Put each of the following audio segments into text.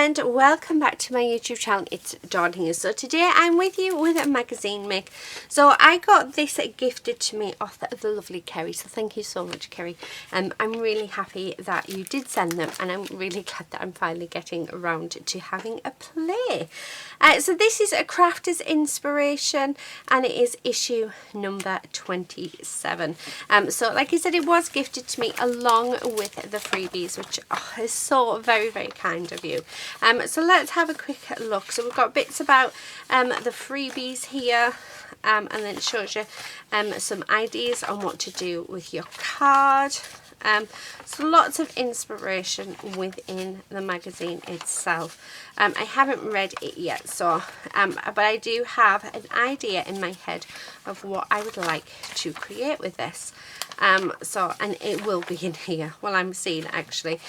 and welcome back to my YouTube channel. It's Dawn here. So today I'm with you with a magazine make. So I got this gifted to me off the lovely Kerry, so thank you so much, Kerry. I'm really happy that you did send them, and I'm really glad that I'm finally getting around to having a play. So this is a Crafter's Inspiration, and it is issue number 27. So like I said, it was gifted to me along with the freebies, which is so very kind of you. So let's have a quick look. So we've got bits about the freebies here, and then it shows you some ideas on what to do with your card. So lots of inspiration within the magazine itself. I haven't read it yet, so but I do have an idea in my head of what I would like to create with this. And it will be in here. Well, I'm seeing actually.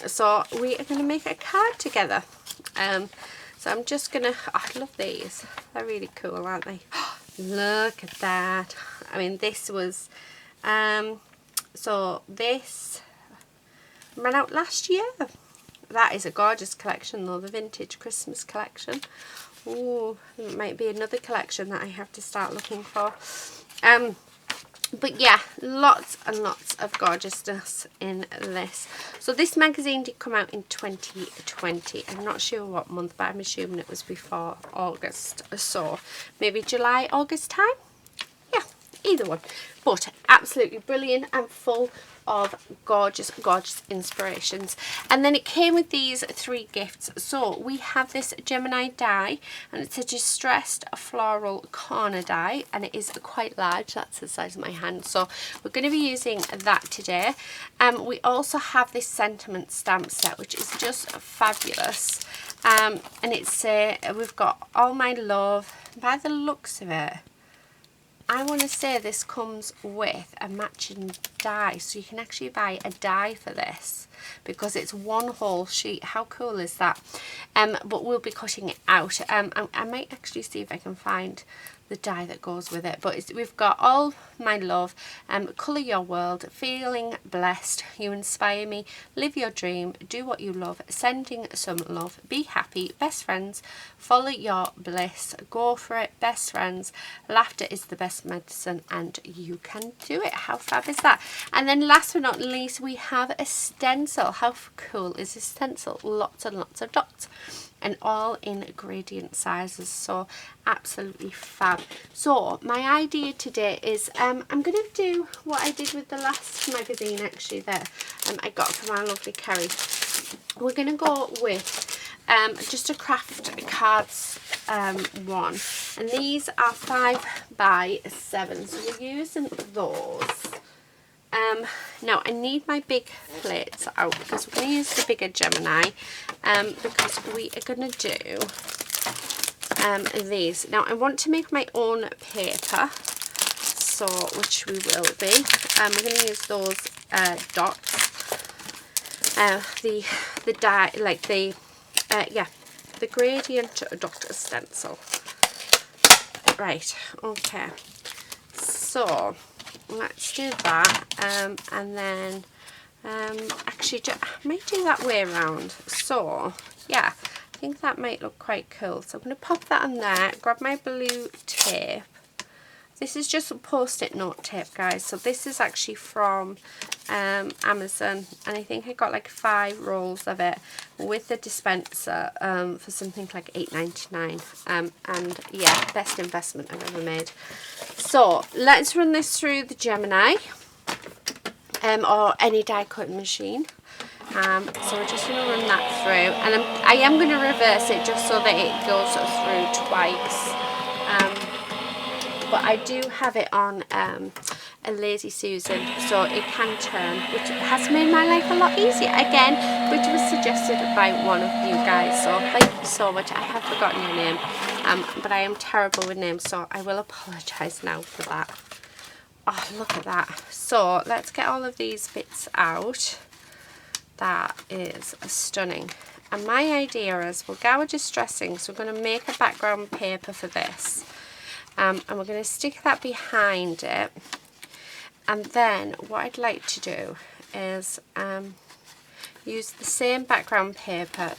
So we are going to make a card together. So I'm just gonna, I love these, they're really cool, aren't they? Look at that. I mean, this was so this ran out last year. That is a gorgeous collection though, the vintage Christmas collection. Oh, it might be another collection that I have to start looking for. But yeah, lots and lots of gorgeousness in this. So this magazine did come out in 2020. I'm not sure what month, but I'm assuming it was before August. So maybe July, August time? Yeah, either one. But absolutely brilliant and full of gorgeous inspirations. And then it came with these 3 gifts. So we have this Gemini die, and it's a distressed floral corner die, and it is quite large. That's the size of my hand, so we're going to be using that today. We also have this sentiment stamp set, which is just fabulous, and it's we've got All My Love. By the looks of it, I want to say this comes with a matching die, so you can actually buy a die for this because it's one whole sheet. How cool is that? But we'll be cutting it out. I might actually see if I can find the die that goes with it, but we've got All My Love, Colour Your World, Feeling Blessed, You Inspire Me, Live Your Dream, Do What You Love, Sending Some Love, Be Happy, Best Friends, Follow Your Bliss, Go For It, Best Friends, Laughter is the Best Medicine, and You Can Do It. How fab is that? And then last but not least, we have a stencil. How cool is this stencil? Lots and lots of dots, and all in gradient sizes, so absolutely fab. So my idea today is I'm going to do what I did with the last magazine actually that I got from our lovely Kerry. We're going to go with just a craft cards one, and these are 5 by 7, so we're using those. Now I need my big plates out because we're going to use the bigger Gemini, because we are going to do these. Now I want to make my own paper, so which we will be. We're going to use those dots, the die, like the the gradient dot stencil. Right, okay, so let's do that, and then actually I might do that way around. So yeah, I think that might look quite cool. So I'm going to pop that on there, grab my blue tape. This is just a post-it note tape, guys. So this is actually from Amazon, and I think I got like 5 rolls of it with the dispenser for something like $8.99. And yeah, best investment I've ever made. So let's run this through the Gemini, or any die cutting machine. So we're just going to run that through, and I am going to reverse it just so that it goes through twice. But I do have it on a Lazy Susan, so it can turn, which has made my life a lot easier, again, which was suggested by one of you guys, so thank you so much. I have forgotten your name, but I am terrible with names, so I will apologise now for that. Oh, look at that. So let's get all of these bits out. That is stunning. And my idea is we'll go with distressing, so we're going to make a background paper for this. And we're going to stick that behind it, and then what I'd like to do is use the same background paper.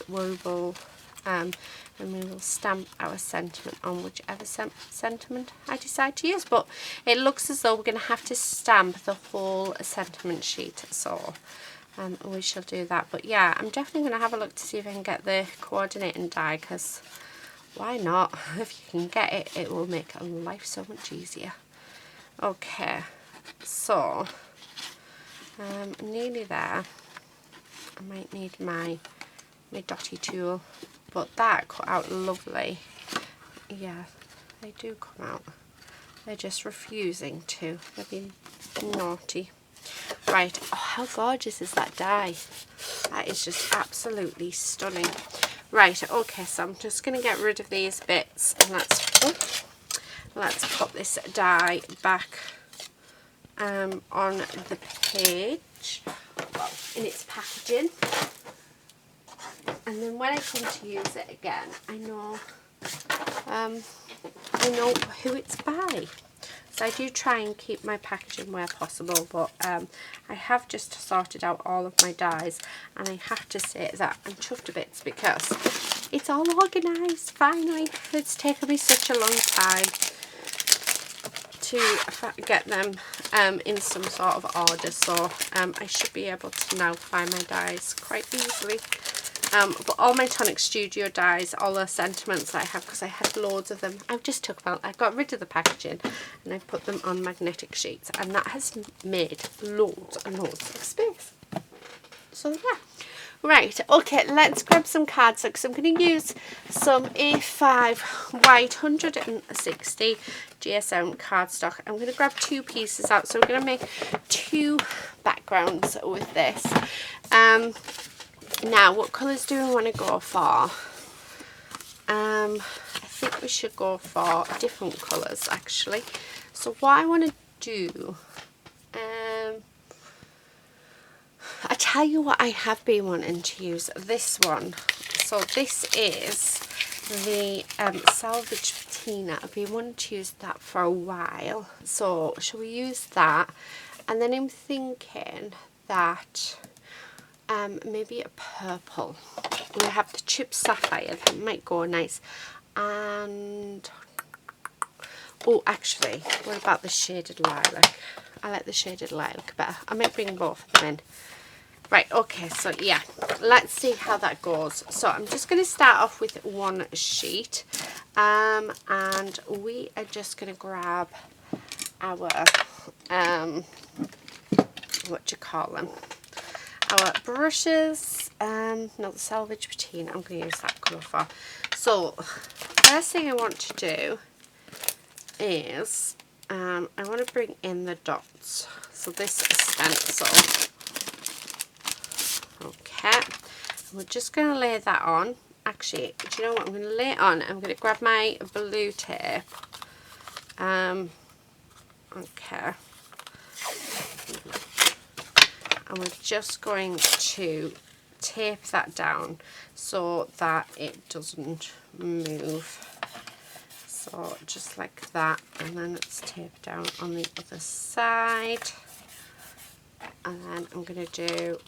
And we will stamp our sentiment on whichever sentiment I decide to use. But it looks as though we're going to have to stamp the whole sentiment sheet, so we shall do that. But yeah, I'm definitely going to have a look to see if I can get the coordinating die, because why not? If you can get it, it will make life so much easier. Okay, so nearly there. I might need my dotty tool, but that cut out lovely. Yeah, they do come out. They're just refusing to. They're being naughty. Right, oh, how gorgeous is that die? That is just absolutely stunning. Right, okay, so I'm just going to get rid of these bits, and let's put this die back on the page, well, in its packaging. And then when I come to use it again, I know who it's by. So I do try and keep my packaging where possible, but I have just sorted out all of my dies, and I have to say that I'm chuffed to bits because it's all organised finally. It's taken me such a long time to get them in some sort of order, so I should be able to now find my dies quite easily. But all my Tonic Studio dies, all the sentiments that I have, because I had loads of them, I got rid of the packaging and I put them on magnetic sheets, and that has made loads and loads of space. So yeah. Right, okay, let's grab some cardstock. So I'm going to use some A5 white 160 GSM cardstock. I'm going to grab 2 pieces out, so we're going to make 2 backgrounds with this. Now, what colours do we want to go for? I think we should go for different colours, actually. So what I want to do, I tell you what, I have been wanting to use this one. So this is the Salvage Patina. I've been wanting to use that for a while. So shall we use that? And then I'm thinking that maybe a purple. We have the Chip Sapphire, that might go nice. And oh, actually, what about the Shaded Lilac? I like the Shaded Lilac better. I might bring both of them in. Right, okay, so yeah, let's see how that goes. So I'm just going to start off with one sheet, and we are just going to grab our our brushes, not the Salvage Patina, I'm going to use that colour for. So first thing I want to do is I want to bring in the dots. So this stencil, okay, we're just going to lay that on. Actually, do you know what, I'm going to lay it on, I'm going to grab my blue tape, okay, and we're just going to tape that down so that it doesn't move. So just like that, and then it's taped down on the other side, and then I'm going to do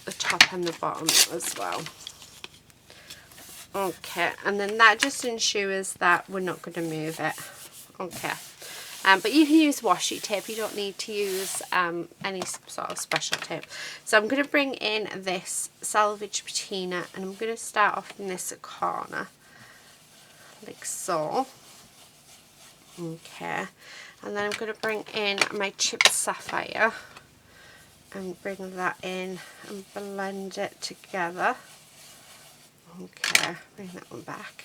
the top and the bottom as well. Okay, and then that just ensures that we're not going to move it. Okay. But you can use washi tape, you don't need to use any sort of special tape. So I'm going to bring in this Salvage Patina, and I'm going to start off in this corner, like so. Okay, and then I'm going to bring in my Chip Sapphire, and bring that in and blend it together. Okay, bring that one back.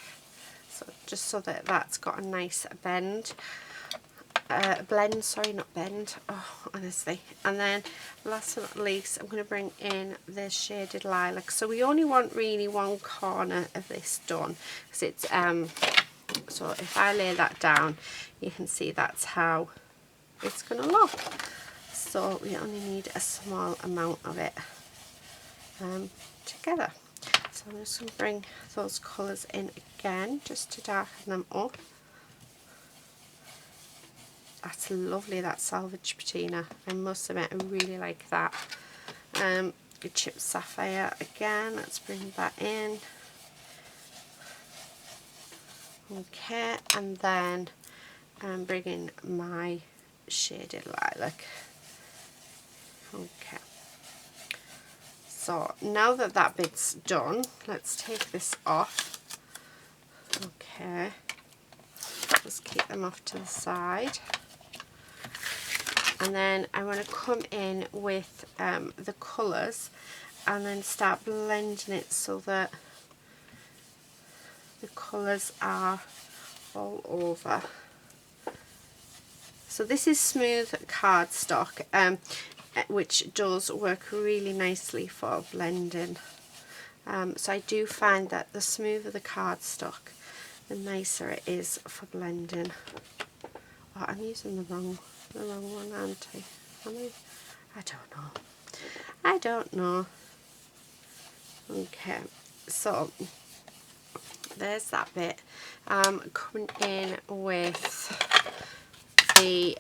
So just so that that's got a nice bend. Blend, sorry, not bend, oh honestly. And then last but not least, I'm going to bring in the Shaded Lilac. So we only want really one corner of this done, because it's so if I lay that down, you can see that's how it's going to look. So we only need a small amount of it together. So I'm just going to bring those colours in again just to darken them up. That's lovely, that Salvage Patina. I must admit, I really like that. Chip Sapphire again. Let's bring that in. Okay, and then I'm bringing my shaded lilac. Okay, so now that that bit's done, let's take this off. Okay, just keep them off to the side. And then I want to come in with the colours and then start blending it so that the colours are all over. So this is smooth cardstock, which does work really nicely for blending. So I do find that the smoother the cardstock, the nicer it is for blending. Oh, I'm using the wrong one, aren't I? I don't know. I don't know. Okay, so there's that bit. Coming in with the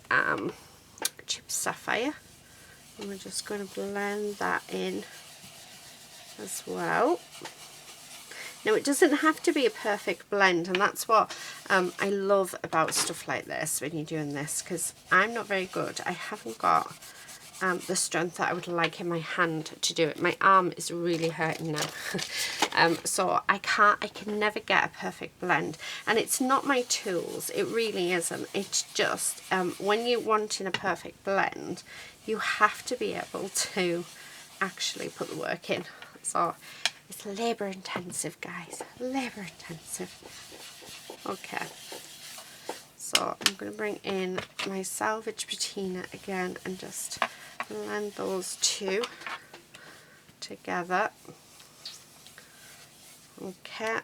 Chip Sapphire, and we're just going to blend that in as well. Now it doesn't have to be a perfect blend, and that's what I love about stuff like this when you're doing this, because I'm not very good. I haven't got the strength that I would like in my hand to do it. My arm is really hurting now. So I can never get a perfect blend, and it's not my tools, it really isn't. It's just when you're wanting a perfect blend, you have to be able to actually put the work in. So it's labour intensive, guys, labour intensive. Okay, so I'm going to bring in my Salvage Patina again and just blend those two together. Okay,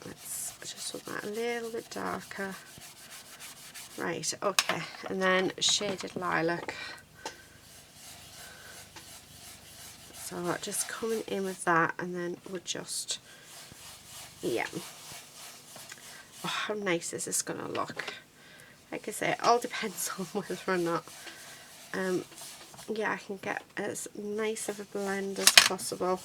let's just put that a little bit darker. Right, okay, and then shaded lilac. So just coming in with that, and then we're just, yeah. Oh, how nice is this going to look? Like I say, it all depends on whether or not, yeah, I can get as nice of a blend as possible.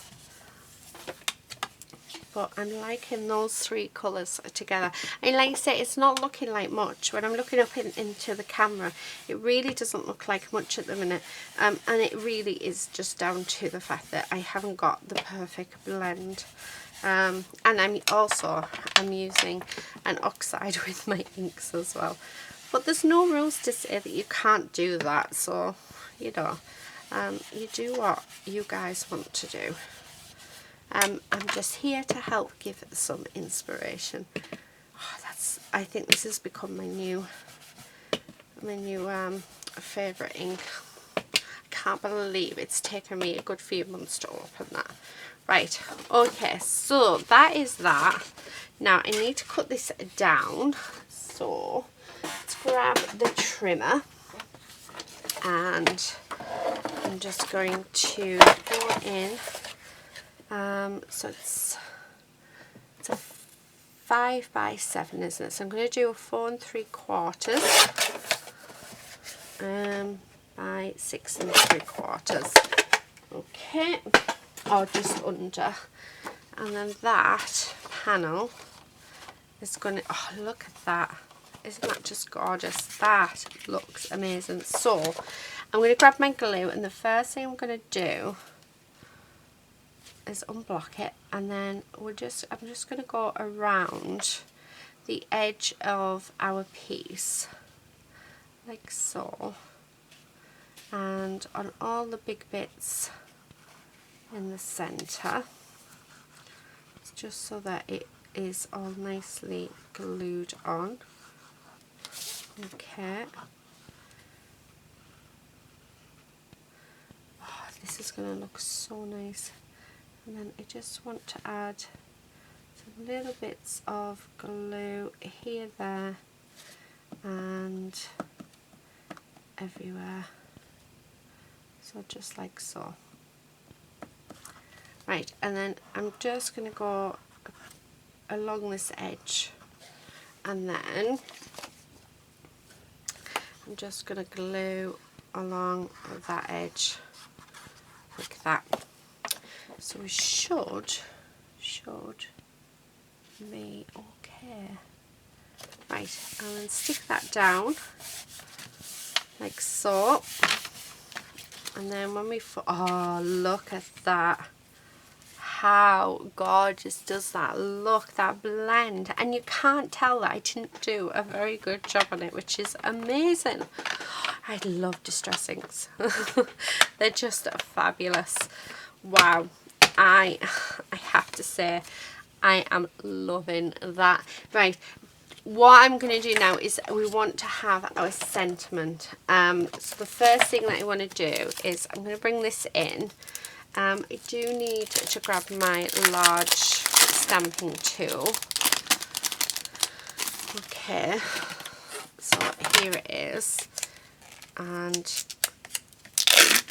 But I'm liking those three colours together. And like I say, it's not looking like much. When I'm looking up into the camera, it really doesn't look like much at the minute. And it really is just down to the fact that I haven't got the perfect blend. And I'm using an oxide with my inks as well. But there's no rules to say that you can't do that. So, you know, you do what you guys want to do. I'm just here to help give it some inspiration. Oh, I think this has become my new favourite ink. I can't believe it's taken me a good few months to open that. Right, okay, so that is that. Now I need to cut this down. So let's grab the trimmer, and I'm just going to go in. So it's a 5 by 7, isn't it? So I'm going to do a 4 3/4 by 6 3/4. Okay, or just under. And then that panel is going to, oh, look at that. Isn't that just gorgeous? That looks amazing. So I'm going to grab my glue, and the first thing I'm going to do is unblock it, and then I'm just going to go around the edge of our piece like so, and on all the big bits in the center, just so that it is all nicely glued on. Okay. Oh, this is going to look so nice. And then I just want to add some little bits of glue here, there, and everywhere. So just like so. Right, and then I'm just going to go along this edge, and then I'm just going to glue along that edge like that. So we should be okay. Right, and then stick that down like so. And then when we, oh, look at that. How gorgeous does that look, that blend. And you can't tell that I didn't do a very good job on it, which is amazing. I love distressings. They're just fabulous. Wow. I have to say, I am loving that. Right, what I'm going to do now is we want to have our sentiment. So the first thing that I want to do is I'm going to bring this in. I do need to grab my large stamping tool. Okay, so here it is, and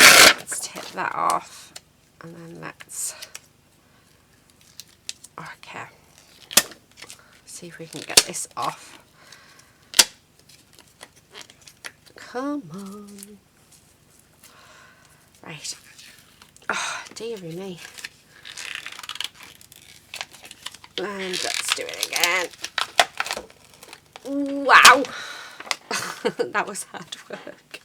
let's take that off, and then let's, okay, see if we can get this off. Come on. Right. Oh, dearie me. And let's do it again. Wow. That was hard work.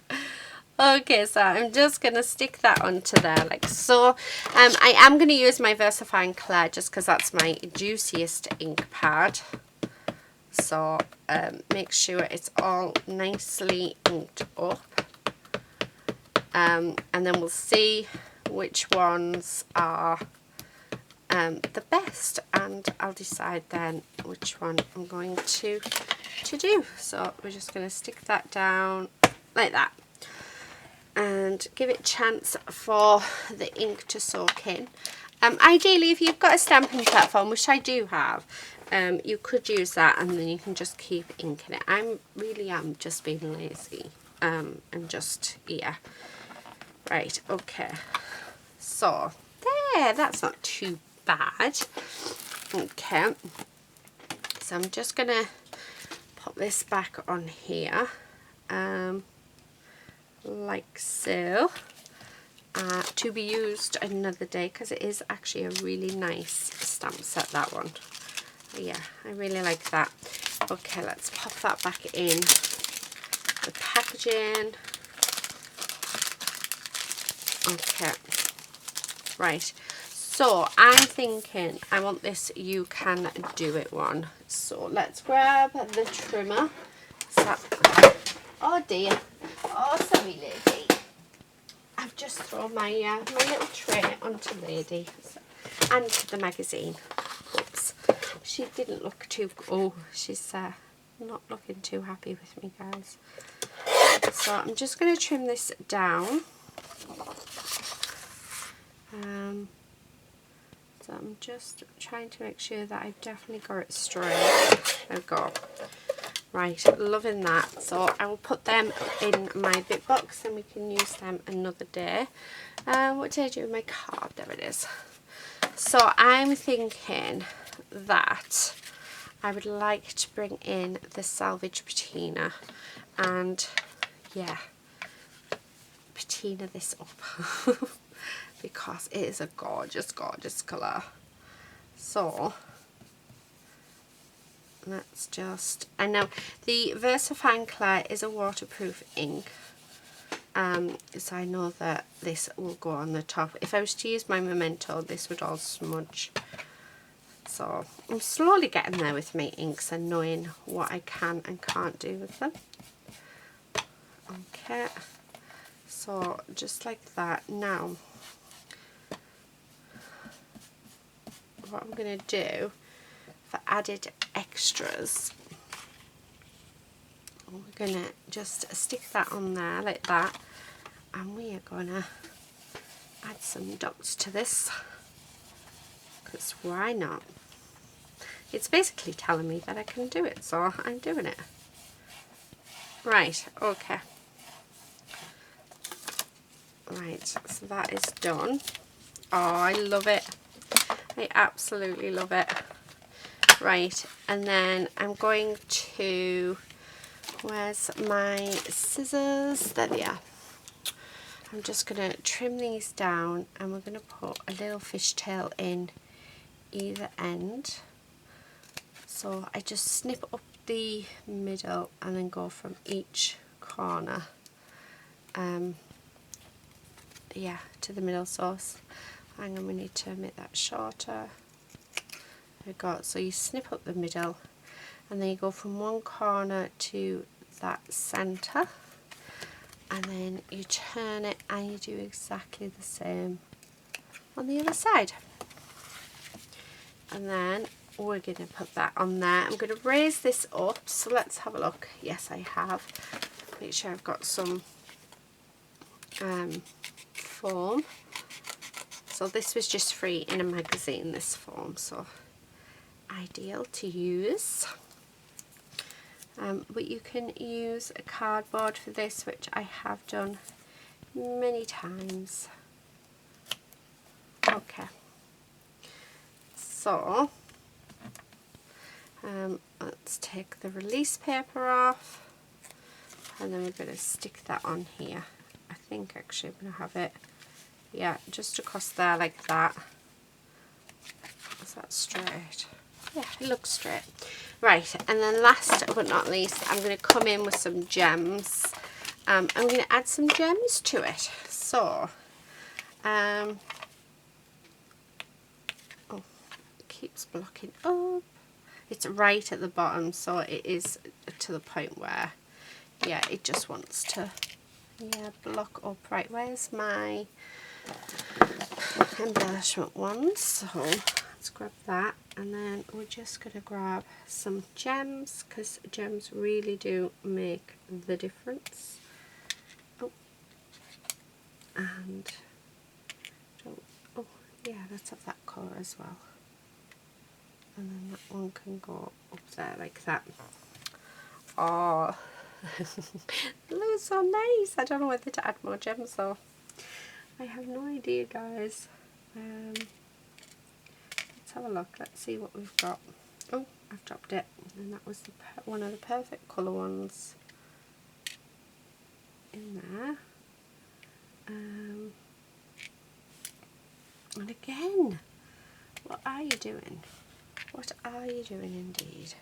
Okay, so I'm just going to stick that onto there like so. I am going to use my VersaFine Clair just because that's my juiciest ink pad. So make sure it's all nicely inked up. And then we'll see which ones are the best, and I'll decide then which one I'm going to do. So we're just going to stick that down like that and give it a chance for the ink to soak in. Ideally, if you've got a stamping platform, which I do have, you could use that and then you can just keep inking it. I really am just being lazy and just, yeah. Right, okay, so there, that's not too bad. Okay, so I'm just gonna put this back on here, like so, to be used another day, because it is actually a really nice stamp set, that one. Yeah, I really like that. Okay, let's pop that back in the packaging. Okay, right, so I'm thinking I want this You Can Do It one. So let's grab the trimmer. So, oh dear, oh sorry lady, I've just thrown my my little tray onto lady and the magazine. Oops, she didn't look too, oh she's not looking too happy with me, guys. So I'm just going to trim this down. So I'm just trying to make sure that I've definitely got it straight. There we go. Right, loving that. So I will put them in my bit box and we can use them another day. What did I do with my card? There it is. So I'm thinking that I would like to bring in the Salvage Patina and, yeah, patina this up. Because it is a gorgeous, gorgeous colour. So let's just, I know the VersaFine Clair is a waterproof ink, so I know that this will go on the top. If I was to use my Memento, this would all smudge. So I'm slowly getting there with my inks and knowing what I can and can't do with them. Okay, so just like that. Now what I'm going to do for added extras, we're going to just stick that on there like that, and we are going to add some dots to this, because why not? It's basically telling me that I can do it, so I'm doing it. Right, okay. Right, so that is done. Oh, I love it. I absolutely love it. Right, and then I'm going to Where's my scissors? There they are. I'm just going to trim these down, and we're going to put a little fishtail in either end. So I just snip up the middle and then go from each corner, yeah, to the middle. So hang on, we need to make that shorter. There we go. So you snip up the middle, and then you go from one corner to that centre, and then you turn it and you do exactly the same on the other side. And then we're going to put that on there. I'm going to raise this up, so let's have a look. Yes, I have. Make sure I've got some foam. So this was just free in a magazine, this foam, so ideal to use. But you can use a cardboard for this, which I have done many times. Okay, so let's take the release paper off, and then we're going to stick that on here. I think actually I'm going to have it, yeah, just across there like that. Is that straight? Yeah, it looks straight. Right, and then last but not least, I'm going to come in with some gems. I'm going to add some gems to it. So, oh, it keeps blocking up. It's right at the bottom, so it is to the point where, yeah, it just wants to, yeah, block up. Right, where's my embellishment ones? So let's grab that, and then we're just going to grab some gems, because gems really do make the difference. Oh, and oh yeah, let's have that colour as well, and then that one can go up there like that. Oh, it looks so nice. I don't know whether to add more gems though. I have no idea, guys. Let's have a look. Let's see what we've got. Oh, I've dropped it, and that was one of the perfect colour ones in there. And again, what are you doing? What are you doing indeed?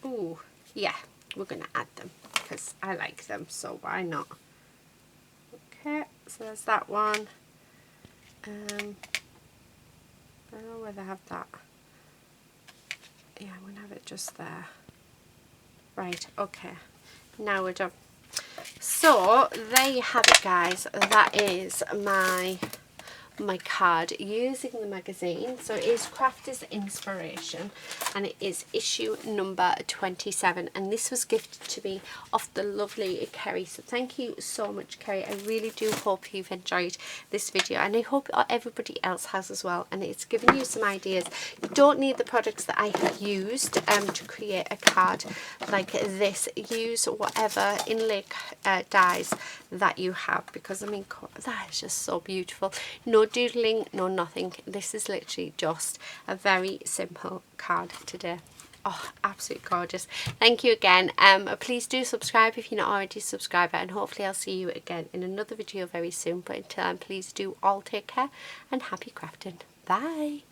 Ooh, yeah, we're going to add them because I like them, so why not? Okay, so there's that one. I don't know whether I have that. Yeah, I'm going to have it just there. Right, okay, now we're done. So there you have it, guys. That is my card using the magazine. So it is Crafters Inspiration, and it is issue number 27, and this was gifted to me off the lovely Kerry. So thank you so much, Kerry. I really do hope you've enjoyed this video, and I hope everybody else has as well, and it's given you some ideas. You don't need the products that I have used to create a card like this. Use whatever inlay dies that you have, because I mean, that is just so beautiful. No doodling, no nothing. This is literally just a very simple card today. Oh, absolutely gorgeous. Thank you again. Please do subscribe if you're not already a subscriber, and hopefully I'll see you again in another video very soon. But until then, please do all take care and happy crafting. Bye.